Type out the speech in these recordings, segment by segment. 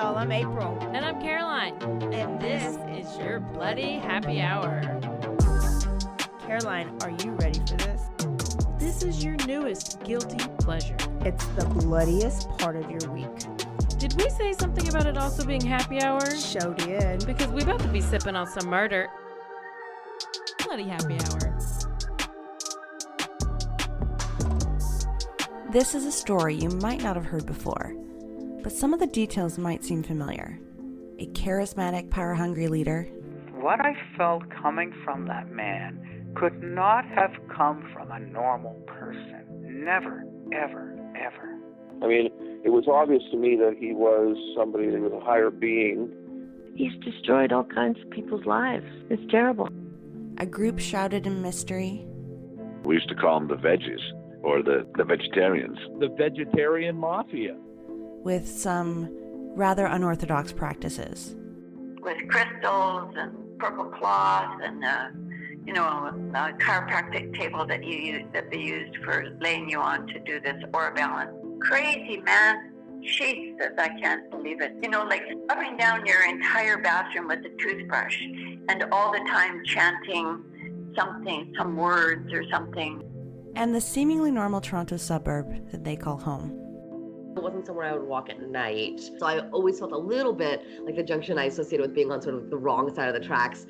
y'all. I'm April. And I'm Caroline. And this is your Bloody Happy Hour. Caroline, are you ready for this? This is your newest guilty pleasure. It's the bloodiest part of your week. Did we say something about it also being happy hour? Show did. Because we about to be sipping on some murder. Bloody Happy Hour. This is a story you might not have heard before, but some of the details might seem familiar. A charismatic, power-hungry leader. What I felt coming from that man could not have come from a normal person. Never, ever, ever. I mean, it was obvious to me that he was somebody that was a higher being. He's destroyed all kinds of people's lives. It's terrible. A group shrouded in mystery. We used to call them the veggies, or the vegetarians. The vegetarian mafia. With some rather unorthodox practices. With crystals and purple cloth and, a chiropractic table that they used for laying you on to do this aura balance. Crazy, man. Jesus, I can't believe it. Like scrubbing down your entire bathroom with a toothbrush and all the time chanting something, some words or something. And the seemingly normal Toronto suburb that they call home. It wasn't somewhere I would walk at night. So I always felt a little bit like the junction I associated with being on sort of the wrong side of the tracks.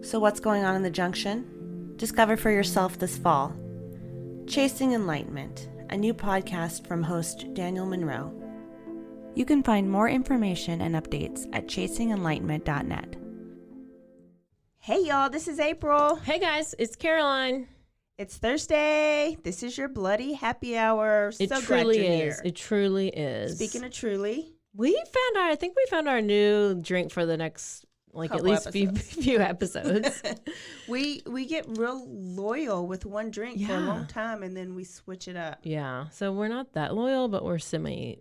So what's going on in the junction? Discover for yourself this fall. Chasing Enlightenment, a new podcast from host Daniel Monroe. You can find more information and updates at chasingenlightenment.net. Hey y'all, this is April. Hey guys, it's Caroline. It's Thursday. This is your Bloody Happy Hour. It so truly glad you're is. here. It truly is. Speaking of truly, I think we found our new drink for the next at least few episodes. we get real loyal with one drink for a long time, and then we switch it up. Yeah, so we're not that loyal, but we're semi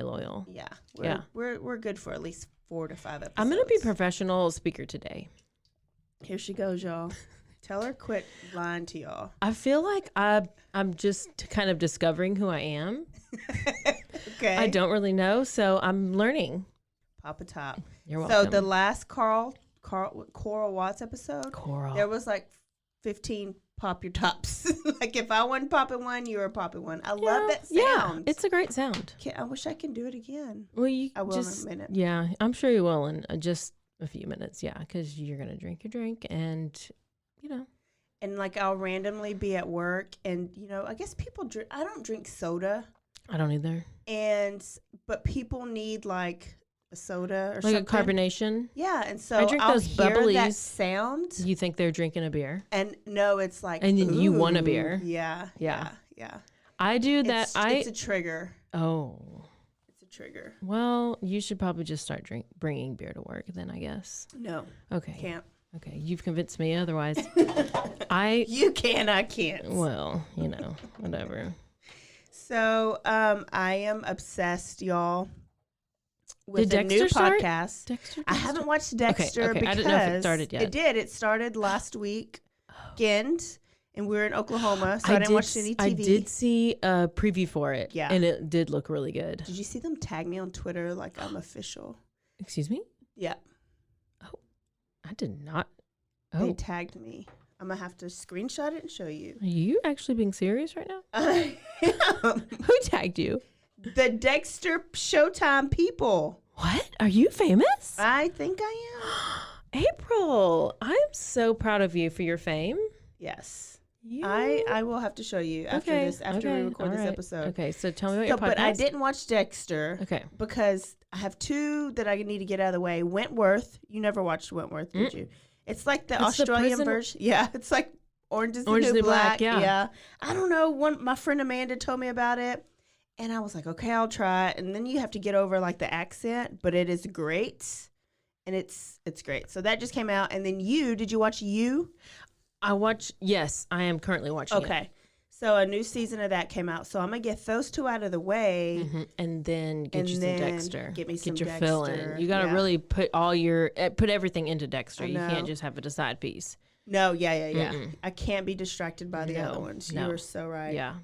loyal. Yeah, we're good for at least 4 to 5 episodes. I'm gonna be professional speaker today. Here she goes, y'all. Tell her quit lying to y'all. I feel like I'm just kind of discovering who I am. Okay. I don't really know, so I'm learning. Papa Top. You're welcome. So the last Coral Watts episode, there was like 15 pop your tops. Like if I wasn't popping one, you were popping one. I love that sound. Yeah, it's a great sound. I wish I can do it again. Well, I will in a minute. Yeah, I'm sure you will in just a few minutes. Yeah, because you're gonna drink your drink and. And like I'll randomly be at work and I guess people drink. I don't drink soda. I don't either. But people need like a soda or like something. A carbonation. Yeah, and so I drink I'll those hear bubblies. that sound. You think they're drinking a beer? And no, it's like. And then you want a beer. Yeah. I do that. It's a trigger. Oh. It's a trigger. Well, you should probably just start bringing beer to work then, I guess. No. Okay. Can't. Okay, you've convinced me otherwise. You can, I can't. Well, whatever. So, I am obsessed, y'all, with Did a new Dexter podcast. Dexter? I haven't watched Dexter okay. because I didn't know if it started yet. It did. It started last weekend, and we're in Oklahoma, so I didn't watch any TV. I did see a preview for it, yeah, and it did look really good. Did you see them tag me on Twitter like I'm official? Excuse me? Yeah. I did not. They tagged me. I'm going to have to screenshot it and show you. Are you actually being serious right now? I am. Who tagged you? The Dexter Showtime people. What? Are you famous? I think I am. April, I am so proud of you for your fame. Yes. I will have to show you after we record this episode. Okay, so tell me about your podcast. But I didn't watch Dexter. Okay. Because I have 2 that I need to get out of the way. Wentworth. You never watched Wentworth, did you? It's like the Australian version. Yeah, it's like Orange is the New Black. Yeah. I don't know. My friend Amanda told me about it, and I was like, okay, I'll try it. And then you have to get over like the accent, but it is great, and it's great. So that just came out, and then did you watch You? Yes, I am currently watching it. Okay. So a new season of that came out. So I'm going to get those 2 out of the way. Mm-hmm. And then get you some Dexter. Get your Dexter. fill in. You got to really put put everything into Dexter. You can't just have it a side piece. No, yeah. I can't be distracted by the other ones. You are so right. Yeah.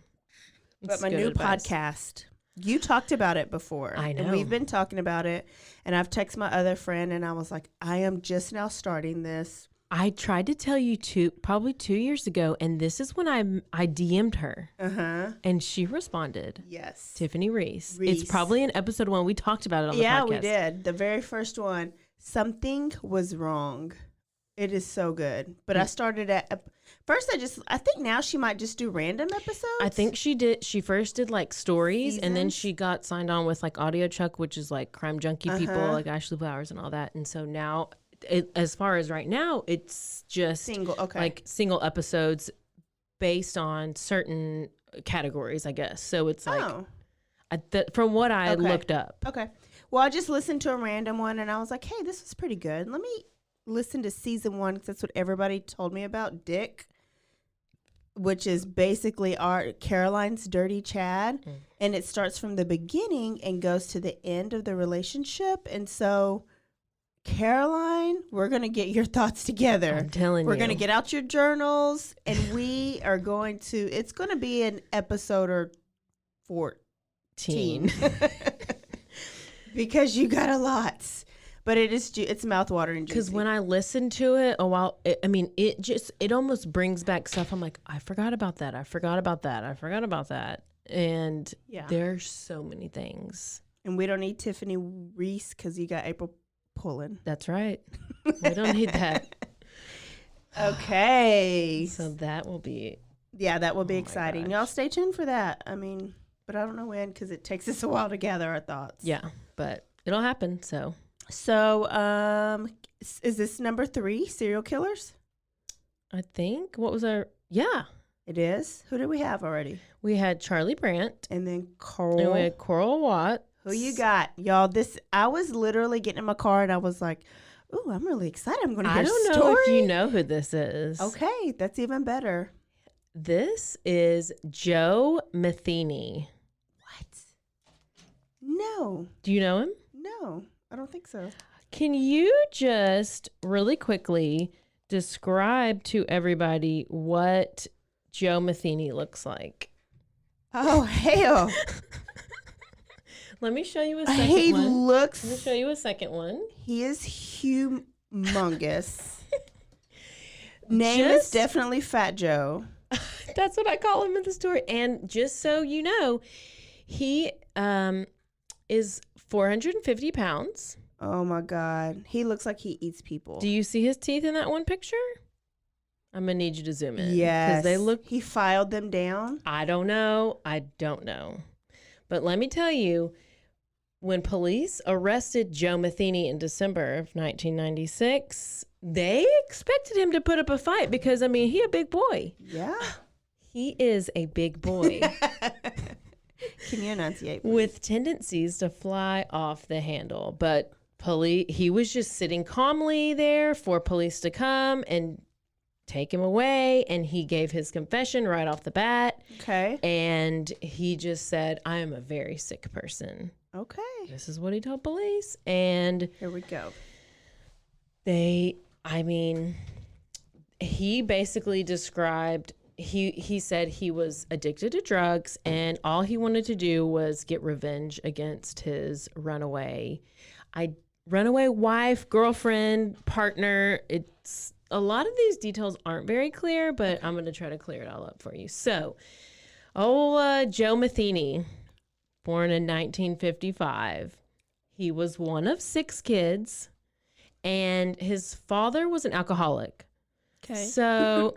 But my new podcast You talked about it before. I know. And we've been talking about it. And I've texted my other friend and I was like, I am just now starting this. I tried to tell you probably 2 years ago, and this is when I DM'd her. And she responded. Yes. Tiffany Reese. It's probably in episode 1. We talked about it on the podcast. Yeah, we did. The very first one. Something was wrong. It is so good. But I started at first. I think now she might just do random episodes. I think she did. She first did like stories, and then she got signed on with like Audio Chuck, which is like crime junkie people like Ashley Flowers and all that. And so now, as far as right now, it's just single episodes based on certain categories, I guess. So it's like from what I looked up. Okay. Well, I just listened to a random one, and I was like, hey, this is pretty good. Let me listen to season 1 because that's what everybody told me about. Dick, which is basically Caroline's dirty Chad, and it starts from the beginning and goes to the end of the relationship. And so, Caroline, we're gonna get your thoughts together. I'm telling you, we're gonna get out your journals, and we are going to. It's gonna be an episode or 14 because you got a lot. But it's mouthwatering. Because when I listened to it a while, it almost brings back stuff. I'm like, I forgot about that. I forgot about that. I forgot about that. And there's so many things. And we don't need Tiffany Reese because you got April Pullen. That's right. We don't need that. Okay. So that will be. Yeah, that will be exciting. Y'all stay tuned for that. I mean, but I don't know when because it takes us a while to gather our thoughts. Yeah, but it'll happen. So, is this number 3, serial killers? I think. What was our... Yeah. It is. Who did we have already? We had Charlie Brandt. And then Coral. And we had Coral Watts. Who you got? Y'all, I was literally getting in my car and I was like, ooh, I'm really excited. I'm going to hear a story. I don't know if you know who this is. Okay, that's even better. This is Joe Metheny. What? No. Do you know him? No, I don't think so. Can you just really quickly describe to everybody what Joe Metheny looks like? Oh, hell. Let me show you a second one. Let me show you a second one. He is humongous. Name is definitely Fat Joe. That's what I call him in the story. And just so you know, he is 450 pounds. Oh, my God. He looks like he eats people. Do you see his teeth in that one picture? I'm going to need you to zoom in. Yes. Because they look... He filed them down? I don't know. But let me tell you, when police arrested Joe Metheny in December of 1996, they expected him to put up a fight because, I mean, he a big boy. Yeah. He is a big boy. Can you enunciate, please? With tendencies to fly off the handle. But he was just sitting calmly there for police to come and take him away. And he gave his confession right off the bat. Okay. And he just said, I am a very sick person. Okay. This is what he told police. And here we go. He basically described, he said he was addicted to drugs and all he wanted to do was get revenge against his runaway wife, girlfriend, partner. It's a lot of these details aren't very clear, but I'm going to try to clear it all up for you. So, Joe Metheny, born in 1955. He was one of 6 kids, and his father was an alcoholic. Okay. So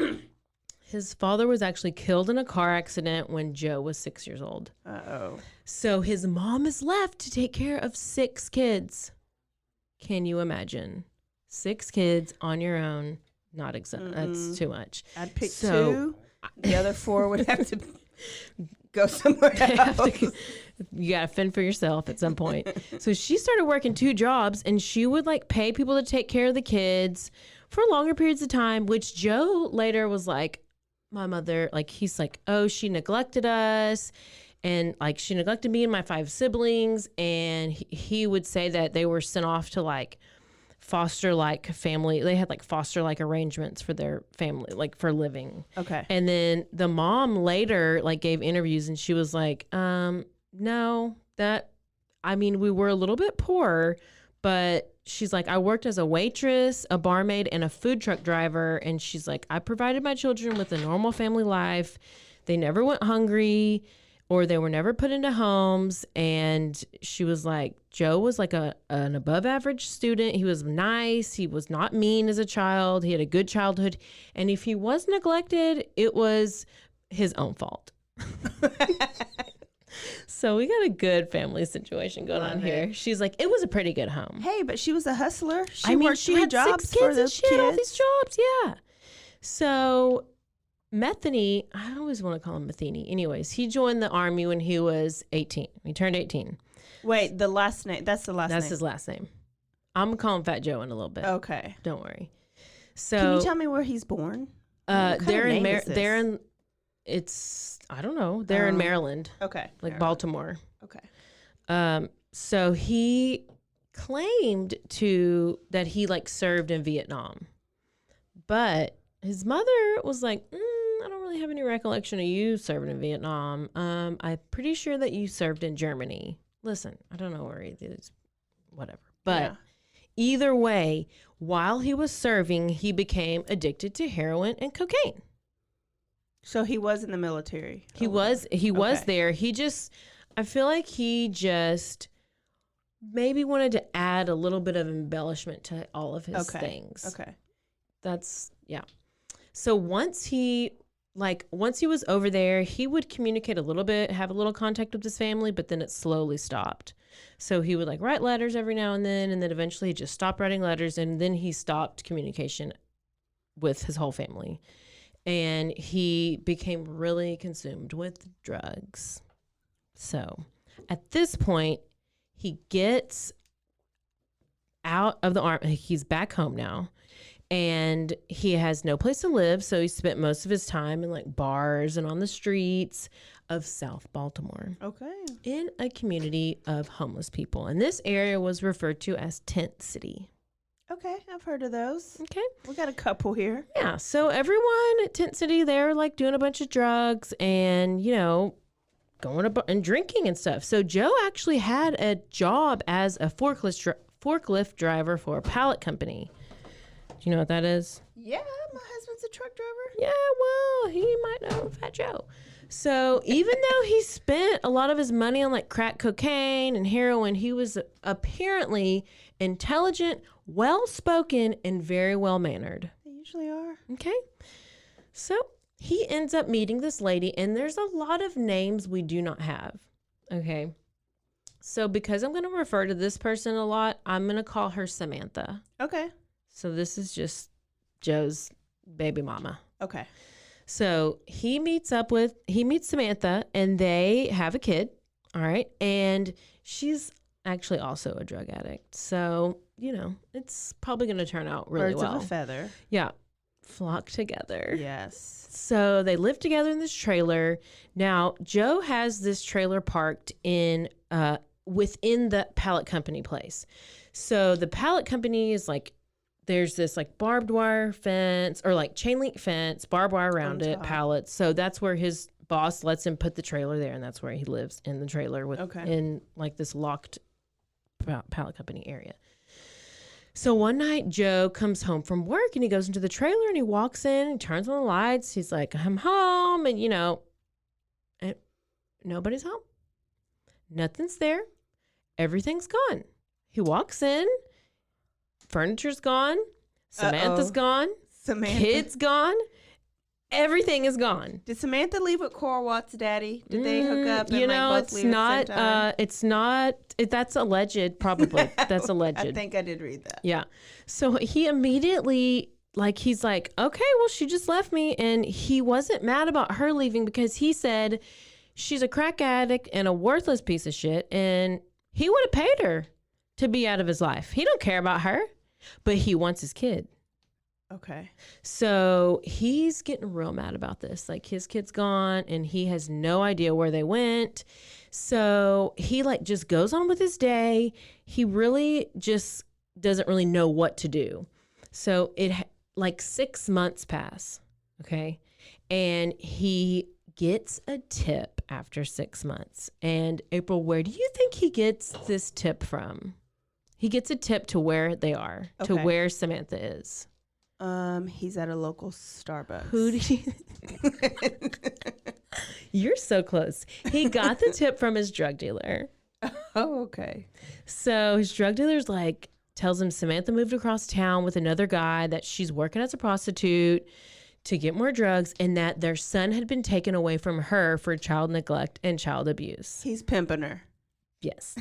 his father was actually killed in a car accident when Joe was 6 years old. Uh-oh. So his mom is left to take care of 6 kids. Can you imagine? 6 kids on your own. Not exactly. That's too much. I'd pick 2. The other 4 would have to go somewhere else. You got to fend for yourself at some point. So she started working 2 jobs, and she would like pay people to take care of the kids for longer periods of time, which Joe later was like, my mother, like, he's like, oh, she neglected us. And like, she neglected me and my 5 siblings. And he would say that they were sent off to like foster like family. They had like foster like arrangements for their family, like for living. Okay. And then the mom later like gave interviews and she was like, no, we were a little bit poor, but she's like, I worked as a waitress, a barmaid, and a food truck driver. And she's like, I provided my children with a normal family life. They never went hungry, or they were never put into homes. And she was like, Joe was like an above average student. He was nice. He was not mean as a child. He had a good childhood. And if he was neglected, it was his own fault. So we got a good family situation going on here. She's like, it was a pretty good home. Hey, but she was a hustler. She worked she 3 had jobs 6 kids for the and she had all these kids. jobs. Yeah. So Metheny, I always want to call him Metheny. Anyways, he joined the army when he was 18. He turned 18. Wait, the last name. That's the last name. That's his last name. I'm going to call him Fat Joe in a little bit. Okay. Don't worry. So can you tell me where he's born? They're in I don't know. They're in Maryland. Okay. Like Baltimore. Okay. So he claimed that he like served in Vietnam, but his mother was like, I don't really have any recollection of you serving in Vietnam. I'm pretty sure that you served in Germany. Listen, I don't know where he is, whatever. But either way, while he was serving, he became addicted to heroin and cocaine. So he was in the military. He was there. I feel like he just maybe wanted to add a little bit of embellishment to all of his things. Okay. So once he was over there, he would communicate a little bit, have a little contact with his family, but then it slowly stopped. So he would like write letters every now and then eventually he just stopped writing letters, and then he stopped communication with his whole family. And he became really consumed with drugs. So at this point, he gets out of the army. He's back home now. And he has no place to live. So he spent most of his time in like bars and on the streets of South Baltimore. Okay. In a community of homeless people. And this area was referred to as Tent City. Okay, I've heard of those. Okay. We got a couple here. Yeah, so everyone at Tent City, they're like doing a bunch of drugs and, going and drinking and stuff. So Joe actually had a job as a forklift driver for a pallet company. Do you know what that is? Yeah, my husband's a truck driver. Yeah, well, he might know Fat Joe. So even though he spent a lot of his money on like crack cocaine and heroin, he was apparently intelligent, well-spoken, and very well-mannered. They usually are. Okay. So he ends up meeting this lady, and there's a lot of names we do not have. Okay. So because I'm going to refer to this person a lot, I'm going to call her Samantha. Okay. So this is just Joe's baby mama. Okay. So he meets Samantha, and they have a kid. All right. And she's actually also a drug addict. So, it's probably going to turn out really well. Birds of a feather. Yeah. Flock together. Yes. So they live together in this trailer. Now, Joe has this trailer parked within the pallet company place. So the pallet company is like, there's this like barbed wire fence or like chain link fence, barbed wire around it, pallets. So that's where his boss lets him put the trailer there, and that's where he lives, in the trailer in like this locked pallet company area. So one night Joe comes home from work and he goes into the trailer and he walks in and turns on the lights. He's like, I'm home. And and nobody's home. Nothing's there. Everything's gone. He walks in. Furniture's gone. Samantha's gone. Kid's gone. Everything is gone. Did Samantha leave with Cora Watts' daddy? Did they hook up? And both leave at the same time? It's not. That's alleged. Probably. That's alleged. I think I did read that. Yeah. So he immediately, he's like, okay, well, she just left me, and he wasn't mad about her leaving because he said she's a crack addict and a worthless piece of shit, and he would have paid her to be out of his life. He don't care about her, but he wants his kid. Okay. So he's getting real mad about this. Like, his kid's gone and he has no idea where they went. So he just goes on with his day. He really just doesn't really know what to do. So 6 months pass. Okay. And he gets a tip after 6 months. And April, where do you think he gets this tip from? He gets a tip to where they are, to where Samantha is. He's at a local Starbucks. Who do you... You're so close. He got the tip from his drug dealer. Oh, okay. So his drug dealer's like, tells him Samantha moved across town with another guy, that she's working as a prostitute to get more drugs, and that their son had been taken away from her for child neglect and child abuse. He's pimping her. Yes.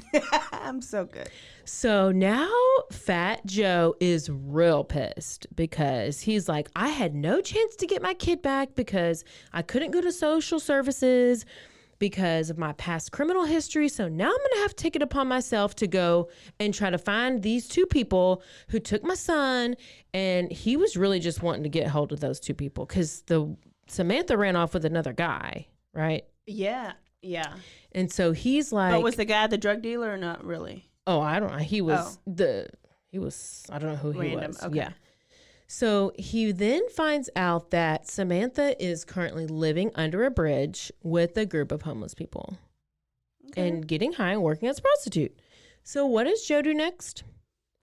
I'm so good. So now Fat Joe is real pissed because he's like, I had no chance to get my kid back because I couldn't go to social services because of my past criminal history. So now I'm going to have to take it upon myself to go and try to find these two people who took my son. And he was really just wanting to get hold of those two people because Samantha ran off with another guy, right? Yeah. Yeah. And so he's like, but was the guy the drug dealer or not really? Oh, I don't know. He was I don't know who he was. Okay. Yeah. So he then finds out that Samantha is currently living under a bridge with a group of homeless people and getting high and working as a prostitute. So what does Joe do next?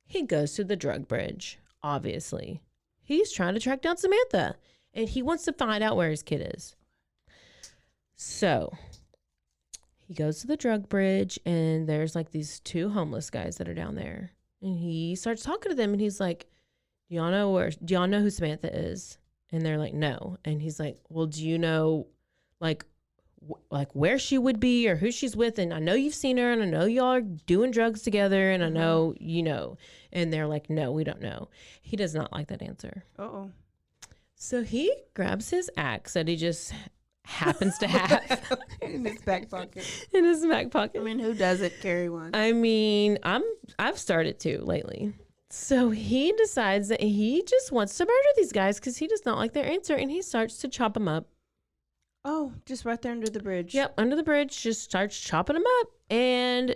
He goes to the drug bridge, obviously. He's trying to track down Samantha and he wants to find out where his kid is. So he goes to the drug bridge and there's like these two homeless guys that are down there. And he starts talking to them and he's like, do y'all know who Samantha is? And they're like, no. And he's like, well, do you know like where she would be or who she's with? And I know you've seen her and I know y'all are doing drugs together and I know you know. And they're like, no, we don't know. He does not like that answer. Uh-oh. So he grabs his axe that he just happens to have in his back pocket. In his back pocket. I mean, who doesn't carry one? I mean, I've started to lately. So he decides that he just wants to murder these guys because he does not like their answer, and he starts to chop them up. Oh, just right there under the bridge. Yep, under the bridge, just starts chopping them up, and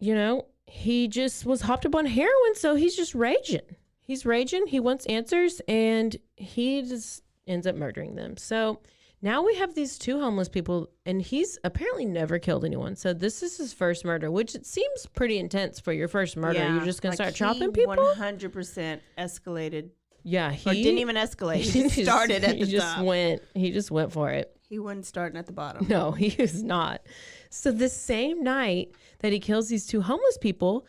you know, he just was hopped up on heroin, so he's just raging. He's raging. He wants answers, and he just ends up murdering them. So now we have these two homeless people, and he's apparently never killed anyone. So this is his first murder, which it seems pretty intense for your first murder. Yeah, you're just going to start chopping people? 100% escalated. Yeah. Or didn't even escalate. He just started at the top. He just went for it. He wasn't starting at the bottom. No, he is not. So the same night that he kills these two homeless people,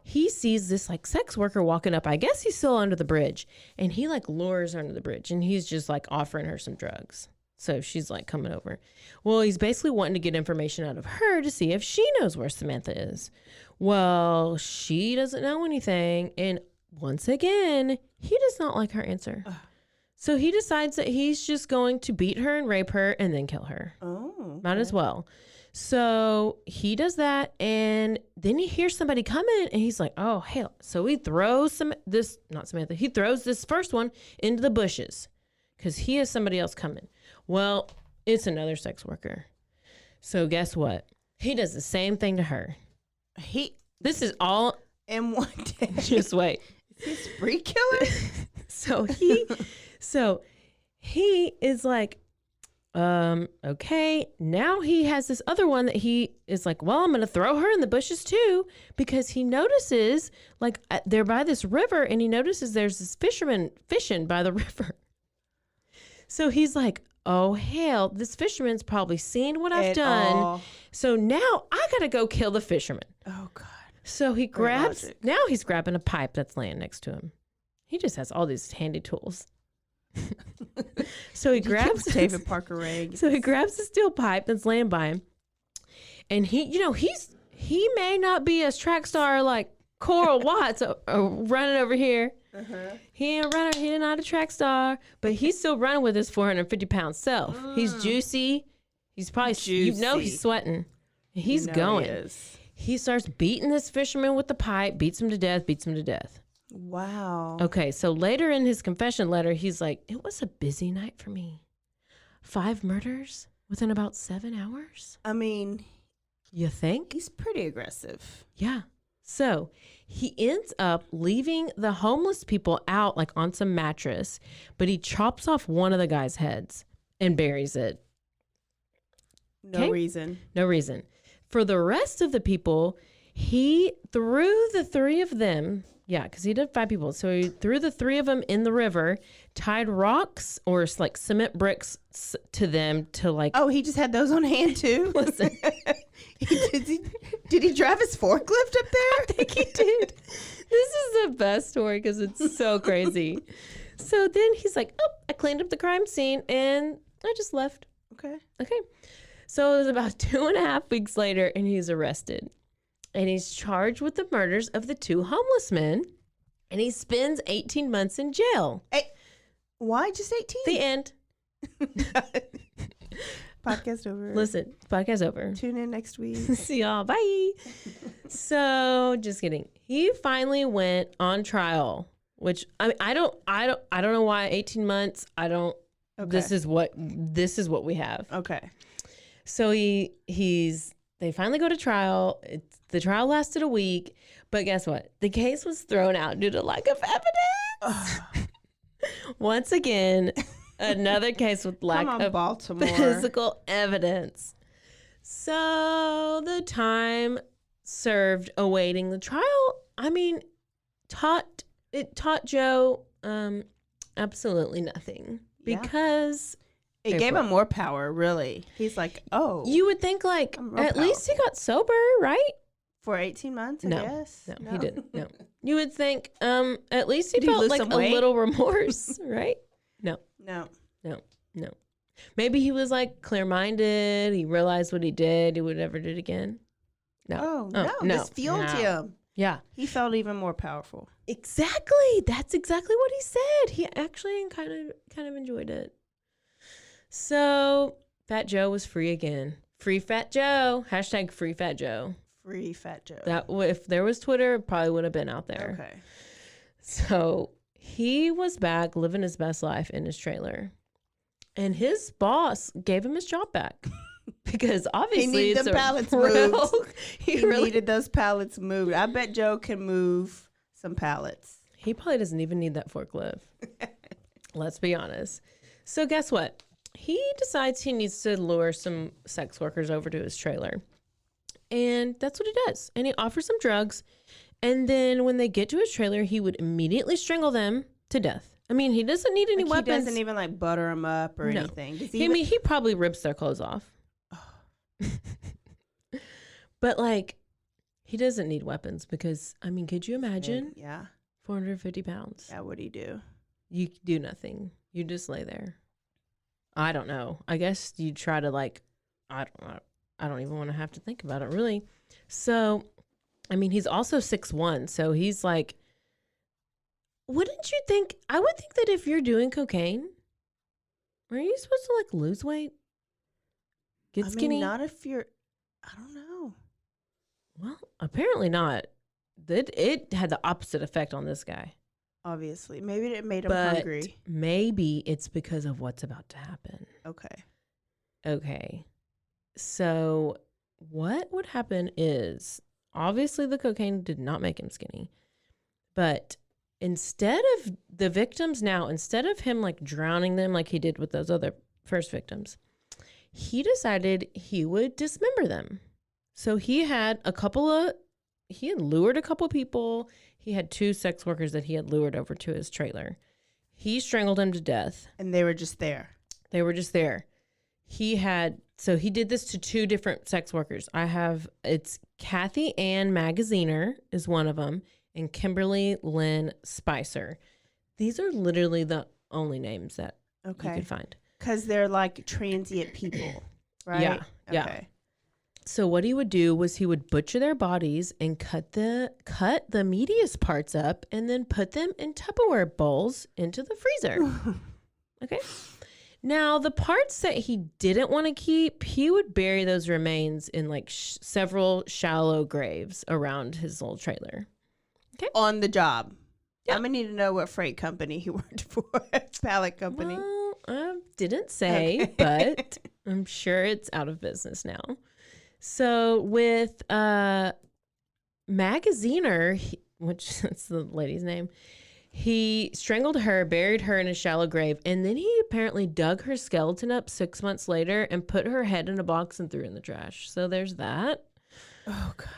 he sees this like sex worker walking up. I guess he's still under the bridge. And he like lures her under the bridge, and he's just like offering her some drugs. So she's like coming over. Well, he's basically wanting to get information out of her to see if she knows where Samantha is. Well, she doesn't know anything. And once again, he does not like her answer. So he decides that he's just going to beat her and rape her and then kill her. Oh, okay. Might as well. So he does that. And then he hears somebody coming and he's like, oh, hell. So he throws he throws this first one into the bushes because he has somebody else coming. Well, it's another sex worker. So guess what? He does the same thing to her. This is all in one day. Just wait. Is he a spree killer? So he is like, okay. Now he has this other one that he is like, well, I'm going to throw her in the bushes too, because he notices like they're by this river and he notices there's this fisherman fishing by the river. So he's like, oh, hell, this fisherman's probably seen what I've done. So now I got to go kill the fisherman. Oh, God. So he's grabbing a pipe that's laying next to him. He just has all these handy tools. So he grabs David Parker Ray. So he grabs the steel pipe that's laying by him. And he may not be a track star like Coral Watts running over here. He ain't not a track star, but he's still running with his 450-pound self. He's juicy. He's probably he's sweating. He's going. He starts beating this fisherman with the pipe, beats him to death. Wow. Okay, so later in his confession letter, he's like, it was a busy night for me. 5 murders within about 7 hours. I mean, you think? He's pretty aggressive. Yeah. So he ends up leaving the homeless people out like on some mattress, but he chops off one of the guy's heads and buries it. No reason. No reason. For the rest of the people, he threw the 3 of them. Yeah, because he did 5 people. So he threw the 3 of them in the river, tied rocks or like cement bricks to them to like. Oh, he just had those on hand too? Listen. Did he drive his forklift up there? I think he did. This is the best story because it's so crazy. So then he's like, oh, I cleaned up the crime scene and I just left. Okay. So it was about 2.5 weeks later and he's arrested. And he's charged with the murders of the 2 homeless men. And he spends 18 months in jail. Hey, why just 18? The end. Podcast over. Listen, podcast over. Tune in next week. See y'all. Bye. So, just kidding. He finally went on trial, which I mean, I don't know why 18 months. Okay. This is what we have. Okay. So they finally go to trial. The trial lasted a week, but guess what? The case was thrown out due to lack of evidence. Once again, another case with lack of Baltimore. physical evidence. So the time served awaiting the trial, I mean, taught Joe absolutely nothing because it gave him more power, really. He's like, oh. You would think like at least he got sober, right? For 18 months, I guess? No, he didn't. No. You would think at least he felt like a little remorse, right? No. Maybe he was like clear-minded. He realized what he did. He would never do it again. No. No. This fueled him. Yeah. He felt even more powerful. Exactly. That's exactly what he said. He actually kind of enjoyed it. So Fat Joe was free again. Free Fat Joe. # Free Fat Joe. Free Fat Joe. That if there was Twitter, it probably would have been out there. Okay. So he was back living his best life in his trailer. And his boss gave him his job back. Because obviously he needed it's the pallets moved. He needed those pallets moved. I bet Joe can move some pallets. He probably doesn't even need that forklift. Let's be honest. So guess what? He decides he needs to lure some sex workers over to his trailer. And that's what he does. And he offers them drugs. And then when they get to his trailer, he would immediately strangle them to death. I mean, he doesn't need any weapons. He doesn't even like butter them up or anything. He probably rips their clothes off. But like, he doesn't need weapons because, I mean, could you imagine? Yeah. 450 pounds. Yeah, what'd he do? You do nothing. You just lay there. I don't know. I guess you try to like, I don't even want to have to think about it really. So, I mean, he's also 6'1", so he's like, wouldn't you think, I would think that if you're doing cocaine, are you supposed to like lose weight? Get skinny? Not if you're, I don't know. Well, apparently not. It had the opposite effect on this guy. Obviously. Maybe it made him hungry. Maybe it's because of what's about to happen. Okay. So what would happen is, obviously the cocaine did not make him skinny. But instead of him like drowning them like he did with those other first victims, he decided he would dismember them. So he had lured a couple people. He had 2 sex workers that he had lured over to his trailer. He strangled them to death. And they were just there. So he did this to 2 different sex workers. It's Kathy Ann Magaziner is one of them, and Kimberly Lynn Spicer. These are literally the only names that you could find. Because they're like transient people, right? Yeah. Okay. So what he would do was he would butcher their bodies and cut the meatiest parts up and then put them in Tupperware bowls into the freezer. Okay. Now, the parts that he didn't want to keep, he would bury those remains in like several shallow graves around his old trailer. Okay. On the job. Yeah. I'm going to need to know what freight company he worked for. Pallet company. Well, I didn't say, but I'm sure it's out of business now. So with Magaziner, which that's the lady's name, He strangled her, buried her in a shallow grave, and then he apparently dug her skeleton up 6 months later and put her head in a box and threw it in the trash. So there's that. Oh, God.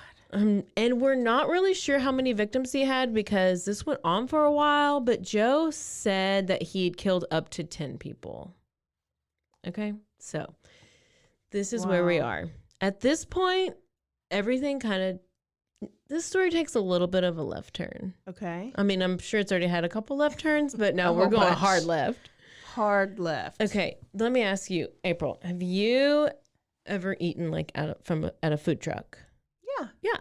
And we're not really sure how many victims he had because this went on for a while, but Joe said that he'd killed up to 10 people. Okay, so this is where we are. At this point, everything this story takes a little bit of a left turn. Okay. I mean, I'm sure it's already had a couple left turns, but no, we're going hard left. Hard left. Okay, let me ask you, April, have you ever eaten like at a food truck? Yeah.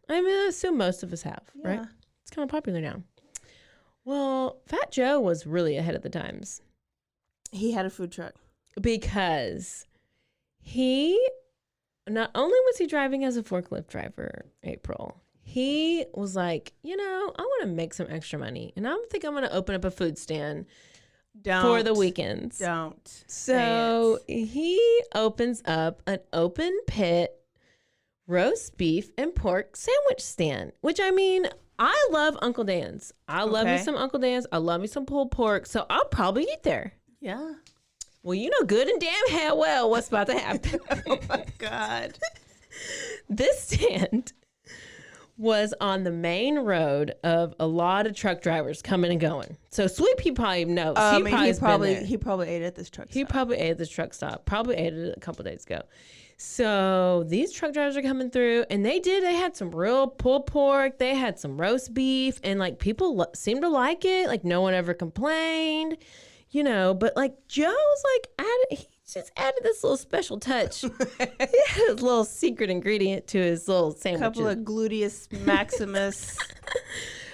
I mean, I assume most of us have, right? It's kind of popular now. Well, Fat Joe was really ahead of the times. He had a food truck. Because not only was he driving as a forklift driver, April, he was like, I want to make some extra money. And I think I'm going to open up a food stand for the weekends. So he opens up an open pit roast beef and pork sandwich stand, which I mean, I love Uncle Dan's. I love me some Uncle Dan's. I love me some pulled pork. So I'll probably eat there. Yeah. Well, you know good and damn well what's about to happen. Oh, my God. This stand was on the main road of a lot of truck drivers coming and going. So Sweep, he probably knows. He probably ate at this truck stop. He probably ate at this truck stop. Probably ate it a couple days ago. So these truck drivers are coming through, and they had some real pulled pork. They had some roast beef, and like people seemed to like it. Like no one ever complained, But like Joe's like he just added this little special touch. He had his little secret ingredient to his little sandwich. A couple of gluteus maximus.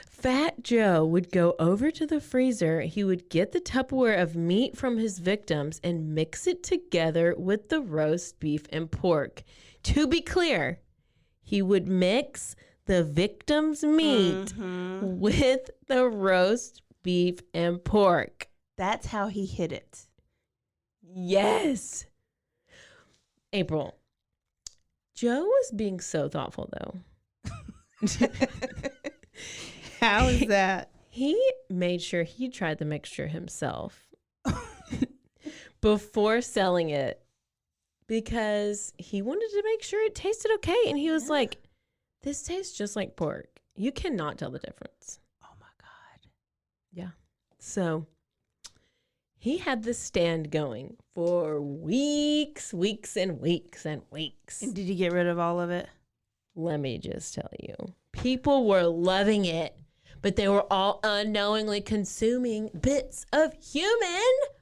Fat Joe would go over to the freezer. He would get the Tupperware of meat from his victims and mix it together with the roast beef and pork. To be clear, he would mix the victim's meat with the roast beef and pork. That's how he hid it. Yes. April, Joe was being so thoughtful, though. How is that? He made sure he tried the mixture himself before selling it because he wanted to make sure it tasted okay. And he was like, this tastes just like pork. You cannot tell the difference. Oh, my God. Yeah. So he had this stand going for weeks and weeks and weeks. And did he get rid of all of it? Let me just tell you. People were loving it. But they were all unknowingly consuming bits of human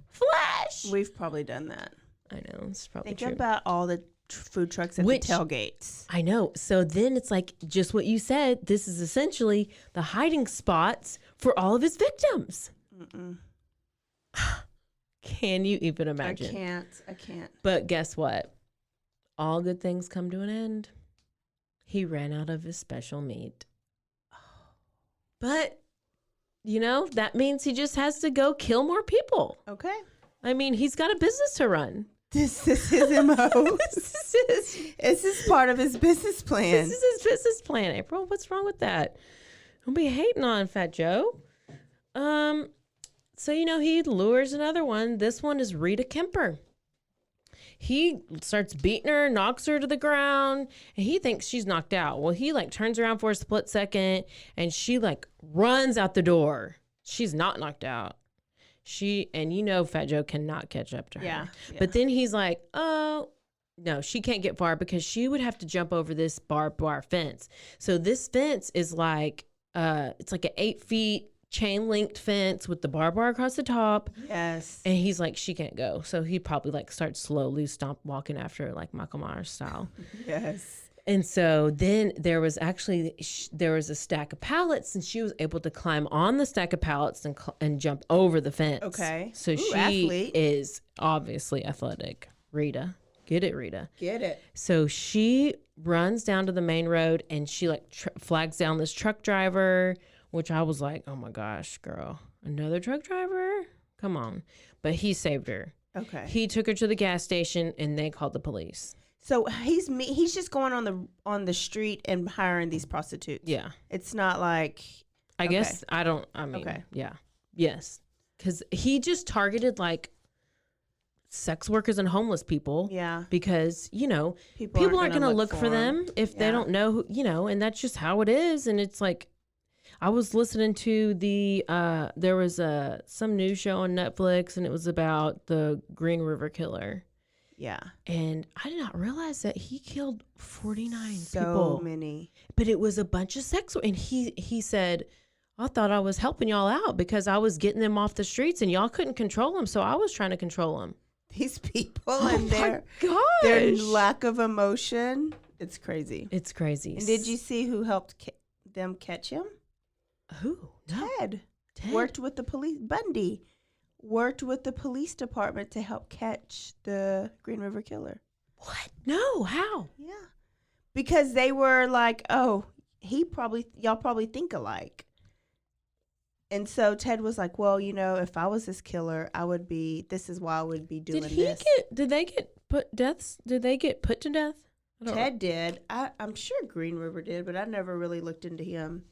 flesh. We've probably done that. I know. It's probably Think true. about all the food trucks at the tailgates. I know. So then it's like just what you said. This is essentially the hiding spots for all of his victims. Can you even imagine? I can't. But guess what? All good things come to an end. He ran out of his special meat. But, that means he just has to go kill more people. Okay. I mean, he's got a business to run. This is his MO. This is part of his business plan. This is his business plan, April. What's wrong with that? Don't be hating on Fat Joe. So, he lures another one. This one is Rita Kemper. He starts beating her, knocks her to the ground, and he thinks she's knocked out. Well, he turns around for a split second, and she runs out the door. She's not knocked out. Fat Joe cannot catch up to her. Yeah. But then he's like, oh, no, she can't get far because she would have to jump over this barbed wire fence. So this fence is it's like an 8 feet chain linked fence with the barbed wire across the top. Yes. And he's like, she can't go. So he probably starts slowly walking after her, Michael Myers style. Yes. And so then there was a stack of pallets, and she was able to climb on the stack of pallets and jump over the fence. Okay. So she athlete. is obviously athletic. Rita. Get it, Rita. Get it. So she runs down to the main road, and she flags down this truck driver, which I was like, oh my gosh, girl, another truck driver? Come on. But he saved her. Okay. He took her to the gas station, and they called the police. So he's just going on the street and hiring these prostitutes. Yeah. It's not like I guess yeah. Yes. Because he just targeted like sex workers and homeless people. Yeah. Because, people aren't going to look for them if they don't know who, and that's just how it is. And it's like, I was listening to there was some news show on Netflix, and it was about the Green River Killer. Yeah. And I did not realize that he killed 49 people. So many. But it was a bunch of sex. And he said, I thought I was helping y'all out because I was getting them off the streets and y'all couldn't control them. So I was trying to control them. These people and their lack of emotion. It's crazy. It's crazy. And did you see who helped them catch him? Who? Ted. Worked with the police. Bundy worked with the police department to help catch the Green River Killer. What? No, how? Yeah. Because they were like, oh, y'all probably think alike. And so Ted was like, well, if I was this killer, this is why I would be doing this. Did they get put to death? Ted did. I'm sure Green River did, but I never really looked into him.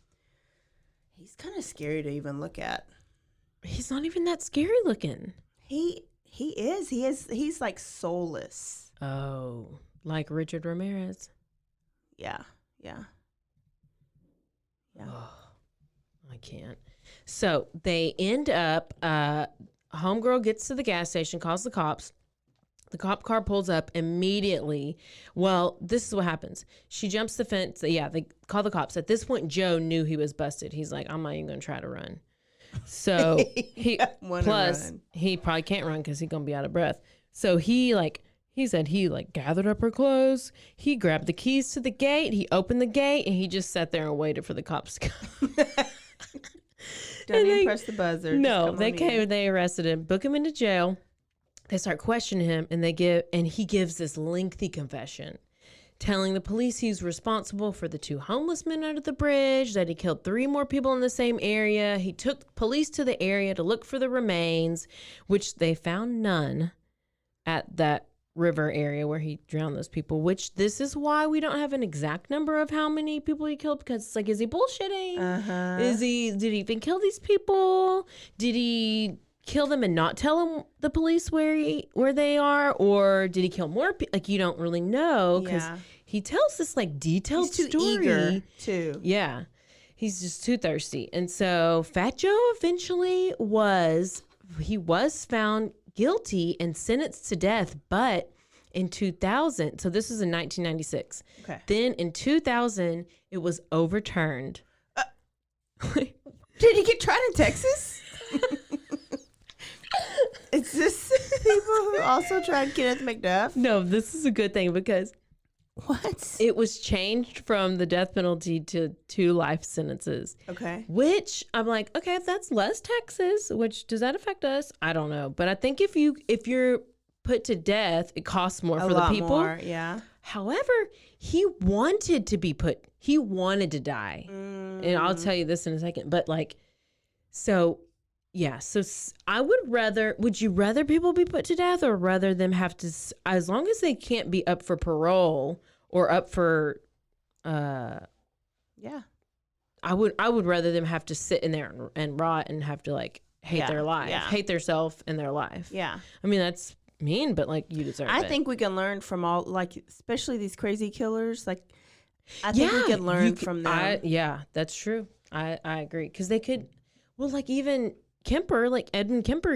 He's kind of scary to even look at. He's not even that scary looking. He is. He's like soulless. Oh, like Richard Ramirez. Yeah. Oh, I can't. So they end up, homegirl gets to the gas station, calls the cops. The cop car pulls up immediately. Well, this is what happens. She jumps the fence. Yeah, they call the cops. At this point, Joe knew he was busted. He's like, I'm not even going to try to run. So he probably can't run because he's going to be out of breath. So he said he gathered up her clothes. He grabbed the keys to the gate. He opened the gate and he just sat there and waited for the cops to come. Don't even press the buzzer. No, they came. They arrested him, book him into jail. They start questioning him, and he gives this lengthy confession, telling the police he's responsible for the 2 homeless men under the bridge, that he killed 3 more people in the same area. He took police to the area to look for the remains, which they found none at that river area where he drowned those people, which this is why we don't have an exact number of how many people he killed, because it's like, is he bullshitting? Did he even kill these people? Did he kill them and not tell them the police where they are, or did he kill more people? Like, you don't really know, because he tells this detailed story. Eager too. Yeah, he's just too thirsty. And so Fat Joe eventually was found guilty and sentenced to death, but in 2000, so this is in 1996. Okay. Then in 2000, it was overturned. Did he get tried in Texas? Is this people who also tried Kenneth McDuff? No, this is a good thing because what? It was changed from the death penalty to 2 life sentences. Okay. Which I'm like, okay, if that's less Texas, which does that affect us? I don't know. But I think if you're put to death, it costs more for the people. More, yeah. However, he wanted to die. And I'll tell you this in a second. But so would you rather people be put to death, or rather them have to, as long as they can't be up for parole or up for, I would rather them have to sit in there and rot and have to hate their life, hate their self and their life. Yeah. I mean, that's mean, but you deserve it. I think we can learn from all, especially these crazy killers. I think we can learn from them. That's true. I agree. Because they could, even Kemper, Edmund Kemper,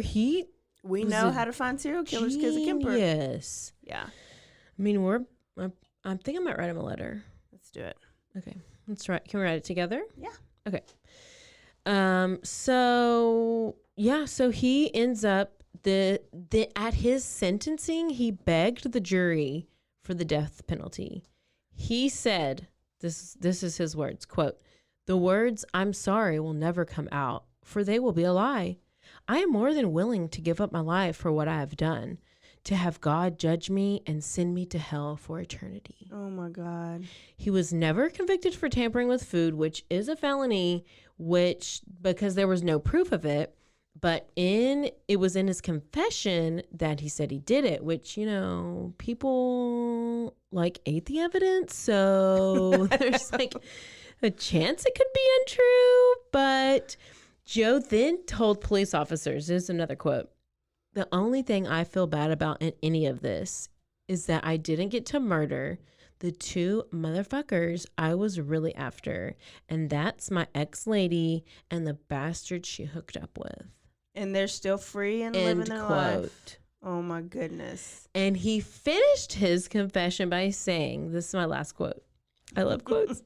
we know how to find serial killers because of Kemper. Yes. Yeah. I mean, I think I might write him a letter. Let's do it. Okay. Let's write. Can we write it together? Yeah. Okay. So he ends up at his sentencing, he begged the jury for the death penalty. He said, this is his words, quote, "The words 'I'm sorry' will never come out, for they will be a lie. I am more than willing to give up my life for what I have done, to have God judge me and send me to hell for eternity." Oh my God. He was never convicted for tampering with food, which is a felony, because there was no proof of it. But it was in his confession that he said he did it, which, people ate the evidence. So there's a chance it could be untrue, but Joe then told police officers, this is another quote, "The only thing I feel bad about in any of this is that I didn't get to murder the two motherfuckers I was really after, and that's my ex-lady and the bastard she hooked up with." And they're still free and living their life. Oh, my goodness. And he finished his confession by saying, this is my last quote. I love quotes.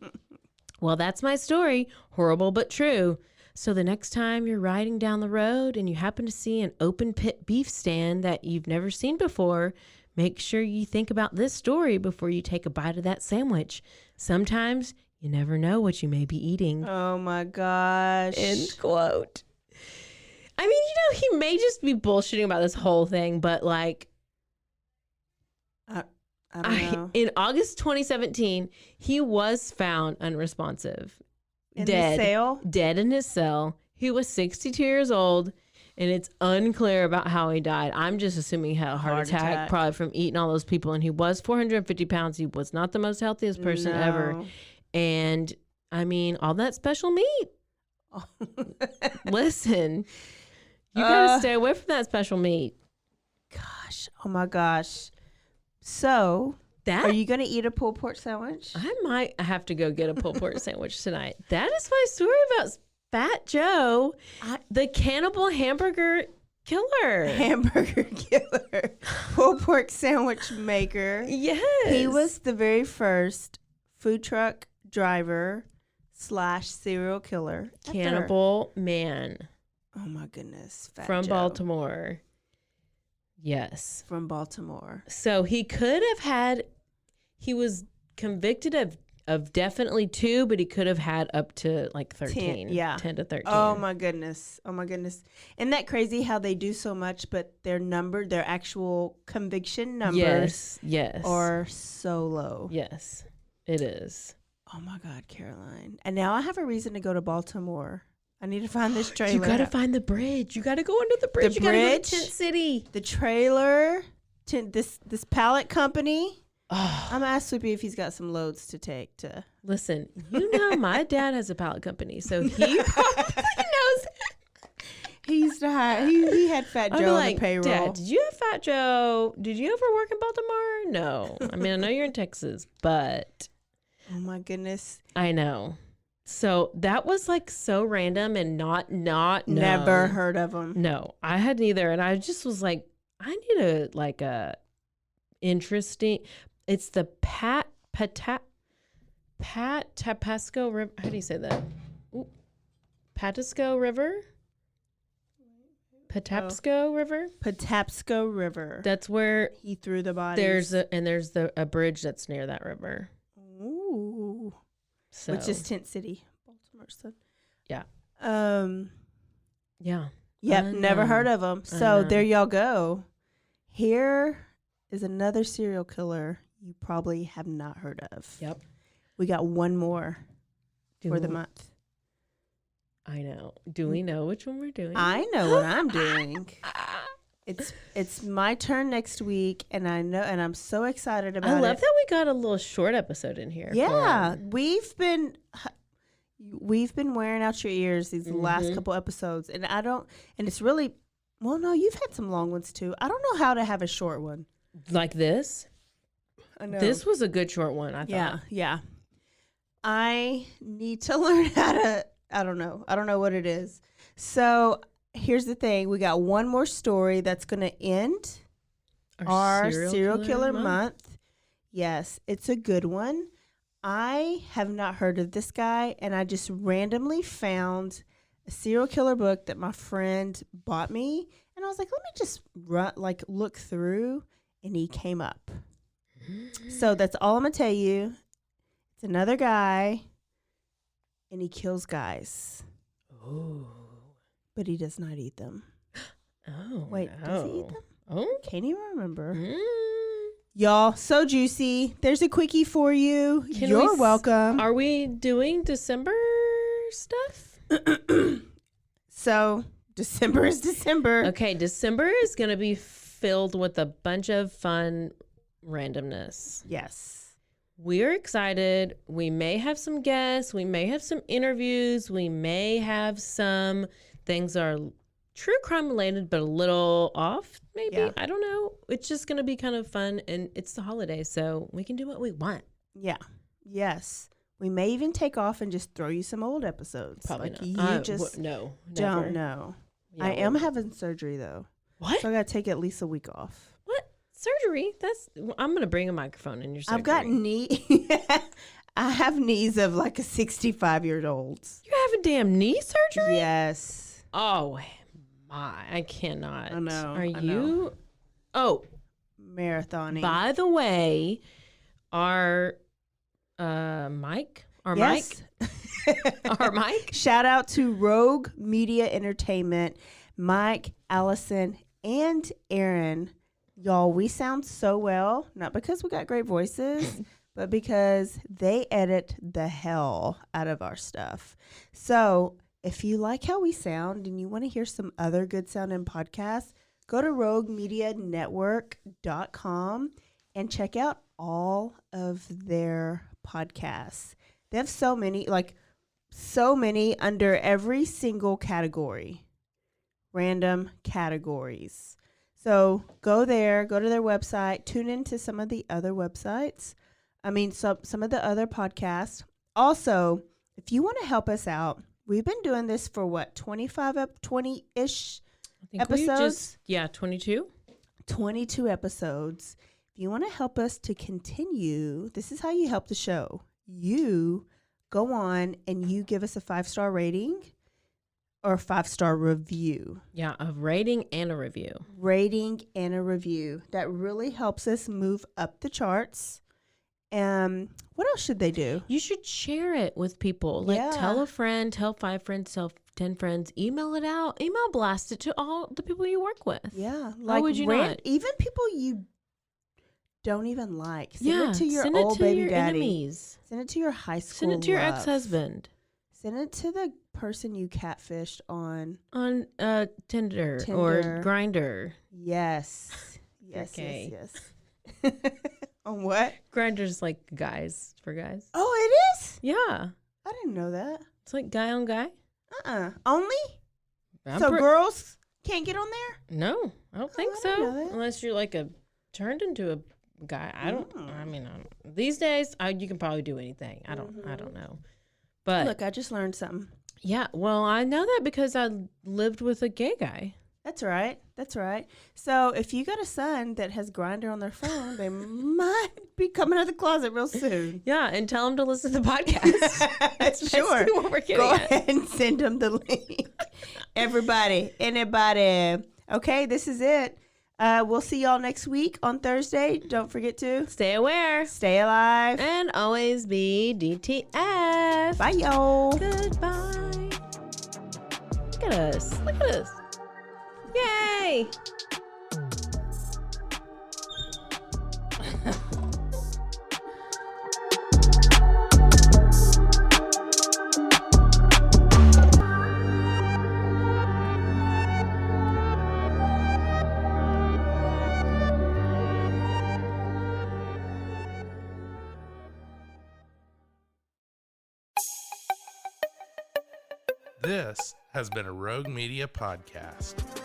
"Well, that's my story. Horrible but true. So the next time you're riding down the road and you happen to see an open pit beef stand that you've never seen before, make sure you think about this story before you take a bite of that sandwich. Sometimes you never know what you may be eating." Oh, my gosh. End quote. I mean, he may just be bullshitting about this whole thing, but like, I don't know. In August 2017, he was found unresponsive. Dead in his cell. He was 62 years old, and it's unclear about how he died. I'm just assuming he had a heart attack, probably from eating all those people. And he was 450 pounds. He was not the most healthiest person ever. And I mean, all that special meat. Listen, you gotta stay away from that special meat. Gosh, oh my gosh. So, are you gonna eat a pulled pork sandwich? I might have to go get a pulled pork sandwich tonight. That is my story about Fat Joe, the cannibal hamburger killer. Pulled pork sandwich maker. Yes. He was the very first food truck driver / serial killer. Cannibal man. Oh my goodness. Fat From Joe. Baltimore. Yes. From Baltimore. So he was convicted of definitely 2, but he could have had up to like 13. 10 to 13. Oh my goodness. Isn't that crazy how they do so much, but their actual conviction numbers are so low. Yes, it is. Oh my God, Caroline. And now I have a reason to go to Baltimore. I need to find this trailer. You got to find the bridge. You got to go under the bridge. You got to go to Tent City. The trailer, this pallet company. I'm going to ask Sweepy if he's got some loads to take to. Listen, my dad has a pallet company, so he probably knows. He used to hire, he had Fat Joe on the payroll. Dad, did you have Fat Joe? Did you ever work in Baltimore? No. I mean, I know you're in Texas, but. Oh my goodness. I know. So that was like so random and not never heard of him. No, I hadn't either. And I just was like, I need a interesting. It's the Patapsco River. How do you say that? Patapsco River. Patapsco River. Patapsco River. That's where he threw the bodies. There's a bridge that's near that river. Ooh. So. Which is Tent City, Baltimore. So. Yeah. Yeah. Yep. Never heard of them. So there y'all go. Here is another serial killer you probably have not heard of. Yep. We got one more for the month. I know. Do we know which one we're doing? I know what I'm doing. It's my turn next week, and I know, and I'm so excited about it. I love that we got a little short episode in here. Yeah, we've been wearing out your ears these last couple episodes, and it's really, well, no, you've had some long ones too. I don't know how to have a short one like this. I know this was a good short one. I thought. Yeah. I need to learn how to. I don't know what it is. So. Here's the thing. We got one more story that's going to end our serial killer month. Yes, it's a good one. I have not heard of this guy, and I just randomly found a serial killer book that my friend bought me, and I was like, let me just look through, and he came up. So that's all I'm going to tell you. It's another guy, and he kills guys. Oh. But he does not eat them. Oh, wait, no. Does he eat them? Oh, can't even remember. Y'all, so juicy. There's a quickie for you. You're welcome. Are we doing December stuff? So December is December. Okay, December is going to be filled with a bunch of fun randomness. Yes. we're excited. We may have some guests. We may have some interviews. We may have some things that are true crime related, but a little off, maybe. Yeah. I don't know. It's just going to be kind of fun, and it's the holidays, so we can do what we want. Yeah. Yes. We may even take off and just throw you some old episomes. Probably like not. You just no, don't know. Yeah, I am having surgery, though. What? So I got to take at least a week off. What? Surgery? I'm going to bring a microphone in your surgery. I've got I have knees of like a 65-year-old. You have a damn knee surgery? Yes. Oh, my. I cannot. I know. Are you? Oh. Marathoning. By the way, our Mike? Our yes. Mike? Our Mike? Shout out to Rogue Media Entertainment, Mike, Allison, and Aaron. Y'all, we sound so well, not because we got great voices, but because they edit the hell out of our stuff. So if you like how we sound and you want to hear some other good sounding podcasts, go to roguemedianetwork.com and check out all of their podcasts. They have so many under every single category, random categories. So go there, go to their website, tune into some of the other websites. Some of the other podcasts. Also, if you want to help us out, we've been doing this for 20-ish episodes? 22. 22 episodes. If you want to help us to continue, this is how you help the show. You go on and you give us a 5-star rating or a 5-star review. Yeah, a rating and a review. Rating and a review. That really helps us move up the charts. What else should they do? You should share it with people. Like, tell a friend, tell 5 friends, tell 10 friends. Email it out. Email blast it to all the people you work with. Yeah. Why would you not? Even people you don't even like. Send it to your old baby daddy. Enemies. Send it to your high school Send it to your love. Ex-husband. Send it to the person you catfished on Tinder or Grindr. Yes. Yes, okay. yes. On what? Grindr's like guys for guys. Oh, it is? Yeah. I didn't know that. It's like guy on guy. Only? Girls can't get on there? No, I don't think so. Unless you're like turned into a guy. I don't. These days, you can probably do anything. I don't know. But look, I just learned something. Yeah, well, I know that because I lived with a gay guy. That's right. So if you got a son that has Grindr on their phone, they might be coming out of the closet real soon. Yeah, and tell them to listen to the podcast. That's sure. What we're getting Go at. ahead and send them the link. Anybody. Okay, this is it. We'll see y'all next week on Thursday. Don't forget to stay aware, stay alive, and always be DTF. Bye, y'all. Goodbye. Look at us. Yay! This has been a Rogue Media podcast.